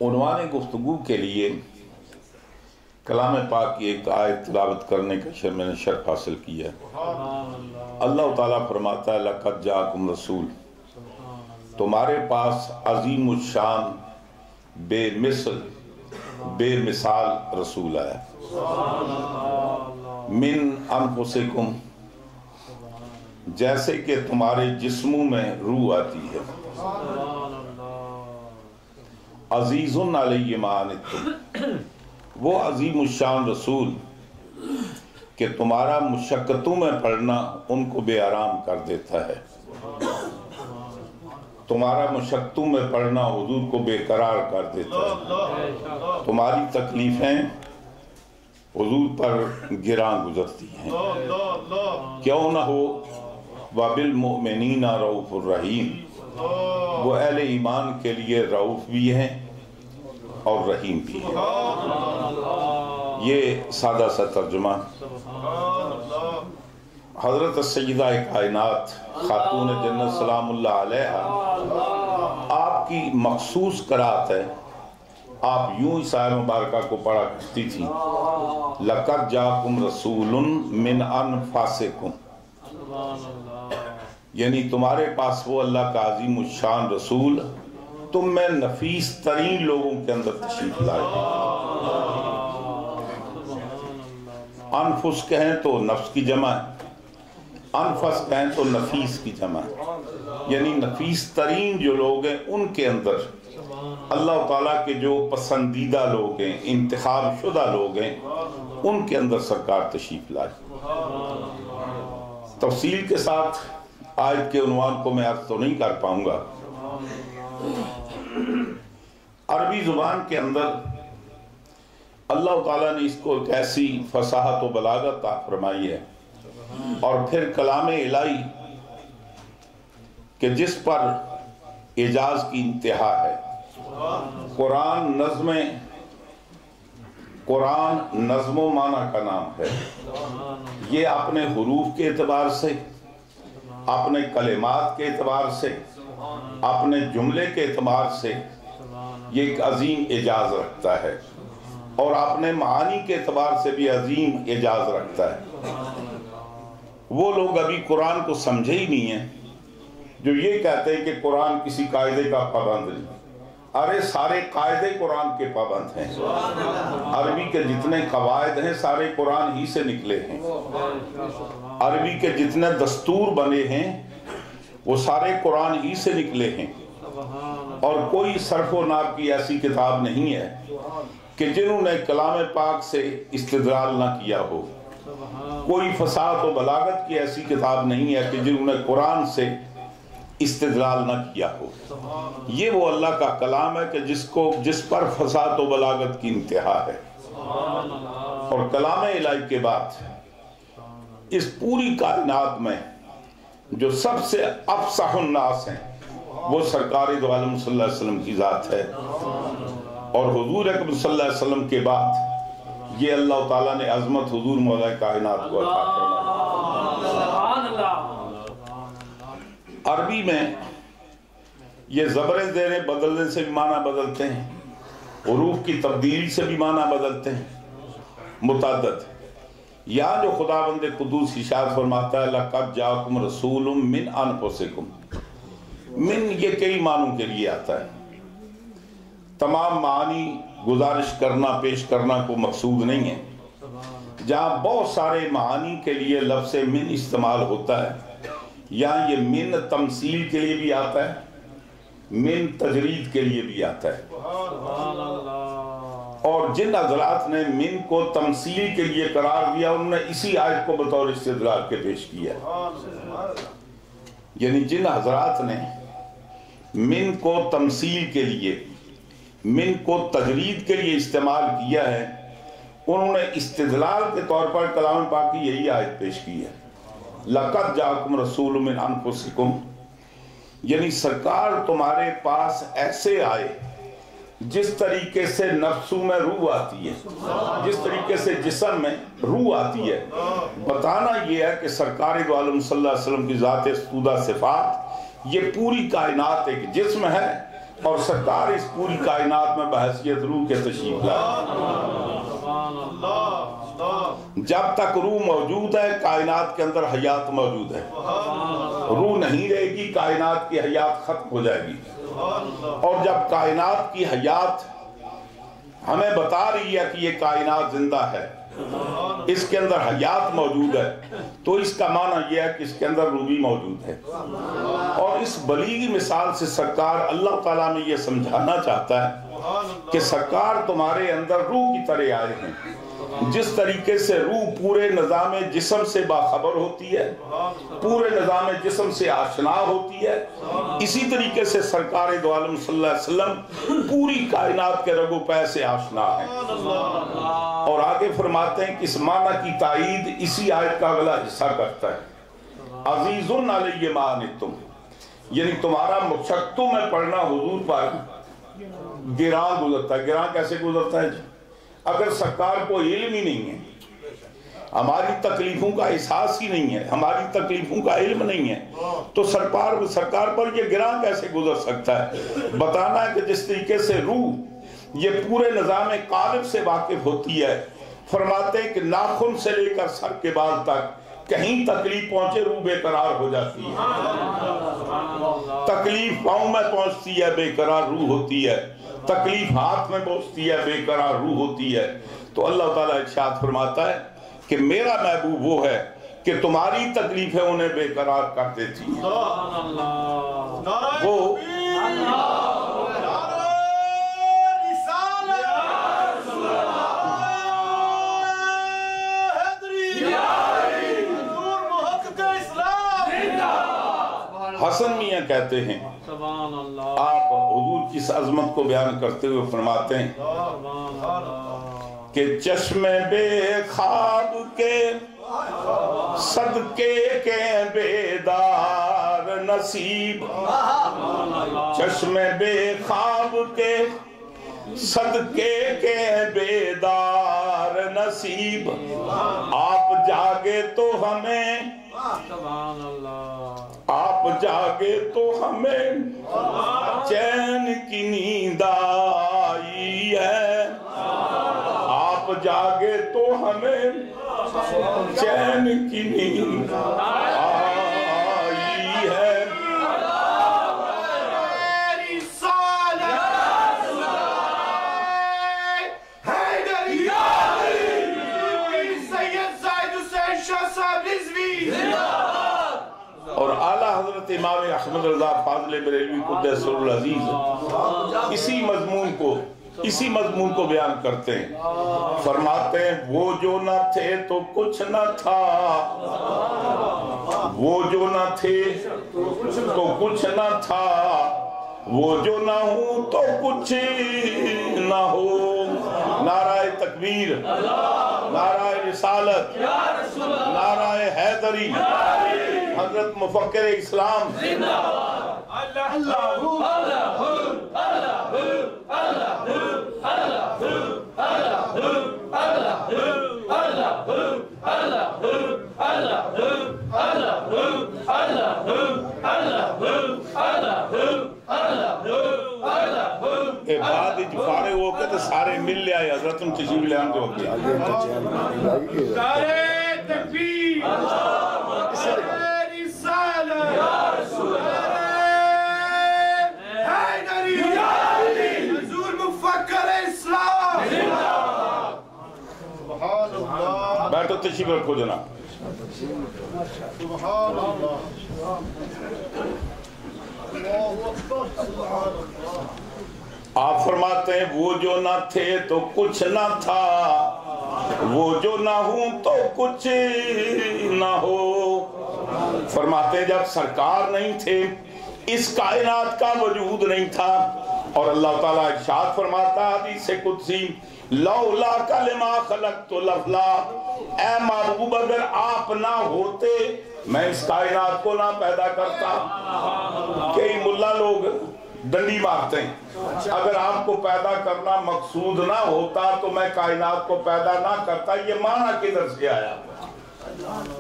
عنوان گفتگو کے لیے کلام پاک کی ایک آیت تلاوت کرنے کا میں نے شرف حاصل کیا ہے۔ اللہ تعالیٰ فرماتا ہے لقد جاءکم رسول، تمہارے پاس عظیم الشان بے مثل بے مثال رسول ہے، من انفسکم، جیسے کہ تمہارے جسموں میں روح آتی ہے، عزیز علیہ ما عنتم، وہ عظیم الشان رسول کہ تمہارا مشقتوں میں پڑنا ان کو بے آرام کر دیتا ہے، تمہارا مشقتوں میں پڑنا حضور کو بے قرار کر دیتا ہے، تمہاری تکلیفیں حضور پر گراں گزرتی ہیں، کیوں نہ ہو وَبِالْمُؤْمِنِينَ رَؤُوفٌ الرَّحِيمٌ، وہ اہل ایمان کے لیے رؤوف بھی ہیں اور رحیم بھی ہیں۔ یہ سادہ سا ترجمہ حضرت السیدہ کائنات خاتون جنت سلام اللہ علیہا آپ کی مخصوص قرات ہے، آپ یوں اس آیت مبارکہ کو پڑھا کرتی تھی، لَقَدْ جَاءَكُمْ رَسُولٌ مِّنْ أَنفُسِكُمْ، یعنی تمہارے پاس وہ اللہ کا عظیم الشان رسول تم میں نفیس ترین لوگوں کے اندر تشریف لائے۔ انفس کہیں تو نفس کی جمع ہے، انفس کہیں تو نفیس کی جمع ہے، یعنی نفیس ترین جو لوگ ہیں ان کے اندر اللہ تعالیٰ کے جو پسندیدہ لوگ ہیں، انتخاب شدہ لوگ ہیں، ان کے اندر سرکار تشریف لائے۔ تفصیل کے ساتھ آیت کے عنوان کو میں عرض تو نہیں کر پاؤں گا۔ عربی زبان کے اندر اللہ تعالیٰ نے اس کو ایک ایسی فصاحت و بلاغت عطا فرمائی ہے، اور پھر کلام الہی کہ جس پر اعجاز کی انتہا ہے۔ قرآن نظم و معنی کا نام ہے، یہ اپنے حروف کے اعتبار سے، اپنے کلمات کے اعتبار سے، اپنے جملے کے اعتبار سے یہ ایک عظیم اعجاز رکھتا ہے، اور اپنے معانی کے اعتبار سے بھی عظیم اعجاز رکھتا ہے۔ وہ لوگ ابھی قرآن کو سمجھے ہی نہیں ہیں جو یہ کہتے ہیں کہ قرآن کسی قاعدے کا پابند نہیں۔ ارے سارے قاعدے قرآن کے پابند ہیں، عربی کے جتنے قواعد ہیں سارے قرآن ہی سے نکلے ہیں، عربی کے جتنے دستور بنے ہیں وہ سارے قرآن ہی سے نکلے ہیں، اور کوئی صرف و نحو کی ایسی کتاب نہیں ہے کہ جنہوں نے کلام پاک سے استدلال نہ کیا ہو، کوئی فصاحت و بلاغت کی ایسی کتاب نہیں ہے کہ جنہوں نے قرآن سے استدلال نہ کیا ہو۔ یہ وہ اللہ کا کلام ہے کہ جس پر فصاحت و بلاغت کی انتہا ہے، اور کلام الہی کے بعد اس پوری کائنات میں جو سب سے افصح الناس ہیں وہ سرکار دو عالم صلی اللہ علیہ وسلم کی ذات ہے، اور حضور اکرم صلی اللہ علیہ وسلم کے بعد یہ اللہ تعالیٰ نے عظمت حضور مولا کائنات کو عطا فرمائی۔ عربی میں یہ زبر زیریں بدلنے سے بھی معنی بدلتے ہیں، حروف کی تبدیلی سے بھی معنی بدلتے ہیں، متعدد۔ یہاں جو خداوند قدوس ارشاد فرماتا ہے لقد جاءکم رسول من انفسکم، من یہ کئی معنوں کے لیے آتا ہے، تمام معانی گزارش کرنا پیش کرنا کو مقصود نہیں ہے۔ جہاں بہت سارے معانی کے لیے لفظ من استعمال ہوتا ہے، یہاں یہ من تمثیل کے لیے بھی آتا ہے، من تجرید کے لیے بھی آتا ہے، اور جن حضرات نے من کو تمثیل کے لیے قرار دیا انہوں نے اسی آیت کو بطور استدلال کے پیش کیا، یعنی جن حضرات نے من کو تمثیل کے لیے، من کو تجرید کے لیے استعمال کیا ہے، انہوں نے استدلال کے طور پر کلام پاک کی یہی آیت پیش کی ہے، لقد جاءکم رسول من انفسکم، یعنی سرکار تمہارے پاس ایسے آئے جس طریقے سے نفسوں میں روح آتی ہے، جس طریقے سے جسم میں روح آتی ہے۔ بتانا یہ ہے کہ سرکار دو عالم صلی اللہ علیہ وسلم کی ذات استودہ صفات، یہ پوری کائنات ایک جسم ہے اور سرکار اس پوری کائنات میں بحیثیت روح کے تشریف لائے۔ جب تک روح موجود ہے کائنات کے اندر حیات موجود ہے، روح نہیں رہے گی کائنات کی حیات ختم ہو جائے گی۔ اور جب کائنات کی حیات ہمیں بتا رہی ہے کہ یہ کائنات زندہ ہے، اس کے اندر حیات موجود ہے، تو اس کا معنی یہ ہے کہ اس کے اندر روح بھی موجود ہے۔ اور اس بلیغ مثال سے سرکار اللہ تعالیٰ میں یہ سمجھانا چاہتا ہے کہ سرکار تمہارے اندر روح کی طرح آئے ہیں۔ جس طریقے سے روح پورے نظام جسم سے باخبر ہوتی ہے، پورے نظام جسم سے آشنا ہوتی ہے، اسی طریقے سے سرکار دو عالم صلی اللہ علیہ وسلم پوری کائنات کے رگ و پے سے آشنا ہے۔ اور آگے فرماتے ہیں کہ اس معنی کی تائید اسی آیت کا اگلا حصہ کرتا ہے، عزیزٌ علیہ ما عنتم، یعنی تمہارا مشقتوں میں پڑھنا حضور پر گراں گزرتا ہے۔ گراں کیسے گزرتا ہے؟ اگر سرکار کو علم ہی نہیں ہے، ہماری تکلیفوں کا احساس ہی نہیں ہے، ہماری تکلیفوں کا علم نہیں ہے، تو سرکار پر یہ گراں کیسے گزر سکتا ہے؟ بتانا ہے کہ جس طریقے سے روح یہ پورے نظام قالب سے واقف ہوتی ہے، فرماتے ہیں کہ ناخن سے لے کر سر کے بال تک کہیں تکلیف پہنچے روح بے قرار ہو جاتی ہے۔ تکلیف پاؤں میں پہنچتی ہے بے قرار روح ہوتی ہے، تکلیف ہاتھ میں پہنچتی ہے بے قرار روح ہوتی ہے۔ تو اللہ تعالیٰ ارشاد فرماتا ہے کہ میرا محبوب وہ ہے کہ تمہاری تکلیفیں انہیں بے قرار کر دیتی ہیں۔ وہ حسن میاں کہتے ہیں، آپ حضور کی اس عظمت کو بیان کرتے ہوئے فرماتے ہیں کہ چشم بے خواب کے صدقے کے بیدار نصیب، چشم بے خواب کے صدقے کے بیدار نصیب، آپ جاگے تو ہمیں، آپ جاگے تو ہمیں چین کی نیند آئی ہے، آپ جاگے تو ہمیں چین کی نیند آئی ہے۔ اور اعلیٰ حضرت امام احمد رضا فاضل بریلوی قدس سر العزیز اسی مضمون کو بیان کرتے ہیں، فرماتے ہیں وہ جو نہ تھے تو کچھ نہ تھا، وہ جو نہ تھے تو کچھ نہ تھا، وہ جو نہ ہوں تو کچھ نہ ہو۔ نعرہ تکبیر، نعرہ رسالت، نعرہ حیدری، حضرت مفکر اسلام بعد فارغ ہو کے تو سارے مل لے آئے، حضرت تشریف لے آنے ہوتے ہیں۔ نعرہ تکبیر، بیٹھو تشریف رکھو جناب۔ سبحان اللہ، آپ فرماتے ہیں وہ جو نہ تھے تو کچھ نہ تھا، وہ جو نہ ہوں تو کچھ نہ ہو۔ فرماتے ہیں جب سرکار نہیں تھے اس کائنات کا وجود نہیں تھا، اور اللہ تعالیٰ ارشاد فرماتا حدیث قدسی لولا کلمہ خلقت الافلاق، اے محبوب اگر آپ نہ ہوتے میں اس کائنات کو نہ پیدا کرتا۔ کئی ملا لوگ ڈنڈی مارتے ہیں، اگر آپ کو پیدا کرنا مقصود نہ ہوتا تو میں کائنات کو پیدا نہ کرتا، یہ معنی کدھر سے آیا؟